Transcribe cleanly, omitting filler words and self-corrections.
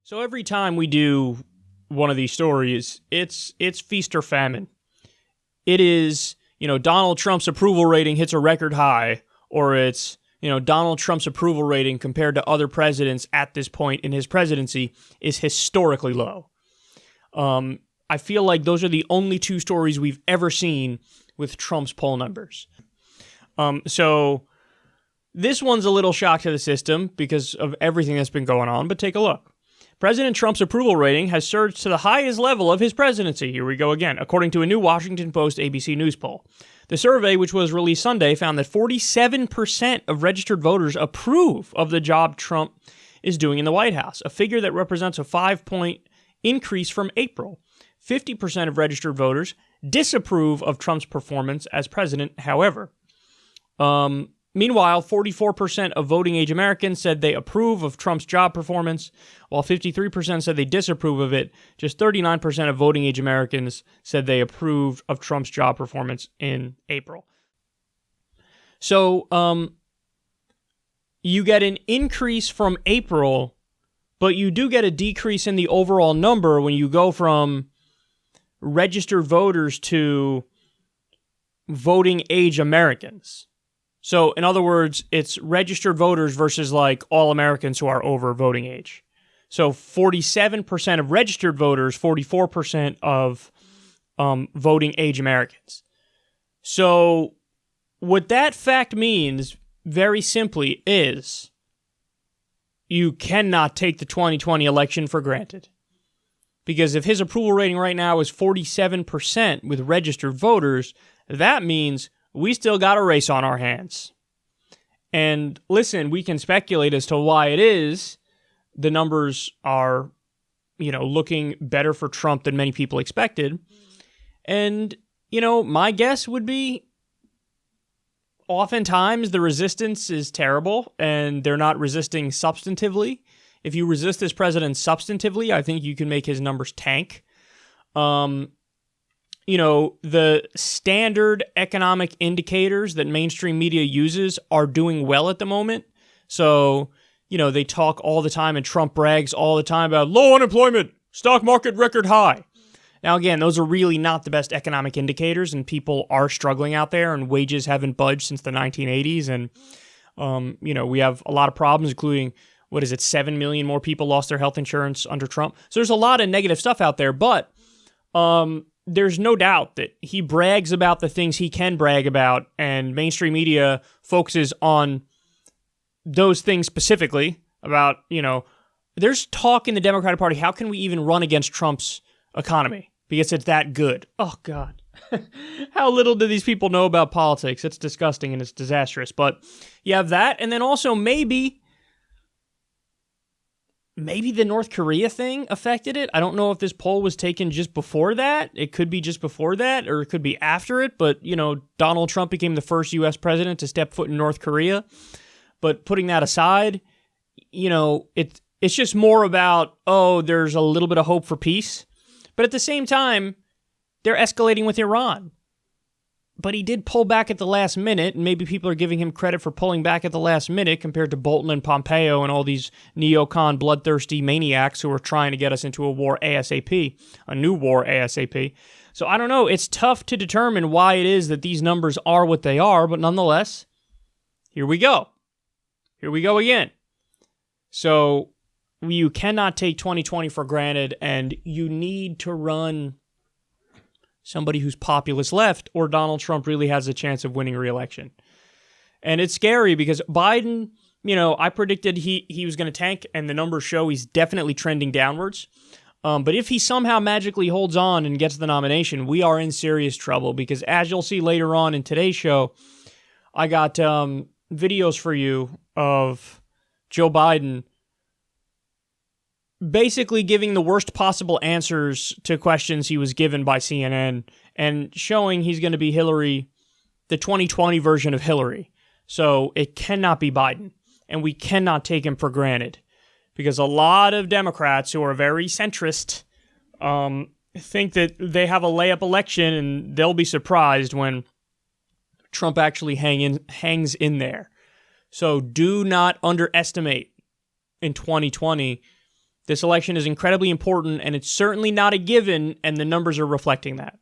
So every time we do one of these stories, it's feast or famine. It is, Donald Trump's approval rating hits a record high, or it's, Donald Trump's approval rating compared to other presidents at this point in his presidency is historically low. I feel like those are the only two stories we've ever seen with Trump's poll numbers. So this one's a little shock to the system because of everything that's been going on, but take a look. President Trump's approval rating has surged to the highest level of his presidency. Here we go again, according to a new Washington Post ABC News poll. The survey, which was released Sunday, found that 47% of registered voters approve of the job Trump is doing in the White House, a figure that represents a 5-point increase from April. 50% of registered voters disapprove of Trump's performance as president, however. Meanwhile, 44% of voting-age Americans said they approve of Trump's job performance, while 53% said they disapprove of it. Just 39% of voting-age Americans said they approved of Trump's job performance in April. So, you get an increase from April, but you do get a decrease in the overall number when you go from registered voters to voting-age Americans. So, in other words, it's registered voters versus like all Americans who are over voting age. So, 47% of registered voters, 44% of voting age Americans. So, what that fact means, very simply, is you cannot take the 2020 election for granted. Because if his approval rating right now is 47% with registered voters, that means we still got a race on our hands. And listen, we can speculate as to why it is. The numbers are, looking better for Trump than many people expected. And, my guess would be oftentimes the resistance is terrible and they're not resisting substantively. If you resist this president substantively, I think you can make his numbers tank. The standard economic indicators that mainstream media uses are doing well at the moment. So, they talk all the time and Trump brags all the time about low unemployment, stock market record high. Now, again, those are really not the best economic indicators, and people are struggling out there, and wages haven't budged since the 1980s. And, we have a lot of problems, including, 7 million more people lost their health insurance under Trump. So there's a lot of negative stuff out there, but there's no doubt that he brags about the things he can brag about, and mainstream media focuses on those things specifically about, there's talk in the Democratic Party, how can we even run against Trump's economy? Because it's that good. Oh, God. How little do these people know about politics? It's disgusting and it's disastrous. But you have that, and then also maybe the North Korea thing affected it. I don't know if this poll was taken just before that. It could be just before that, or it could be after it. But, Donald Trump became the first U.S. president to step foot in North Korea. But putting that aside, it's just more about, there's a little bit of hope for peace. But at the same time, they're escalating with Iran. But he did pull back at the last minute, and maybe people are giving him credit for pulling back at the last minute compared to Bolton and Pompeo and all these neocon bloodthirsty maniacs who are trying to get us into a war ASAP, a new war ASAP. So I don't know. It's tough to determine why it is that these numbers are what they are, but nonetheless, here we go. Here we go again. So you cannot take 2020 for granted, and you need to run somebody who's populist left, or Donald Trump really has a chance of winning re-election. And it's scary because Biden, I predicted he was going to tank, and the numbers show he's definitely trending downwards. But if he somehow magically holds on and gets the nomination, we are in serious trouble, because as you'll see later on in today's show, I got videos for you of Joe Biden basically giving the worst possible answers to questions he was given by CNN and showing he's going to be Hillary, the 2020 version of Hillary. So it cannot be Biden, and we cannot take him for granted, because a lot of Democrats who are very centrist think that they have a layup election, and they'll be surprised when Trump actually hangs in there. So do not underestimate in 2020 This election is incredibly important, and it's certainly not a given, and the numbers are reflecting that.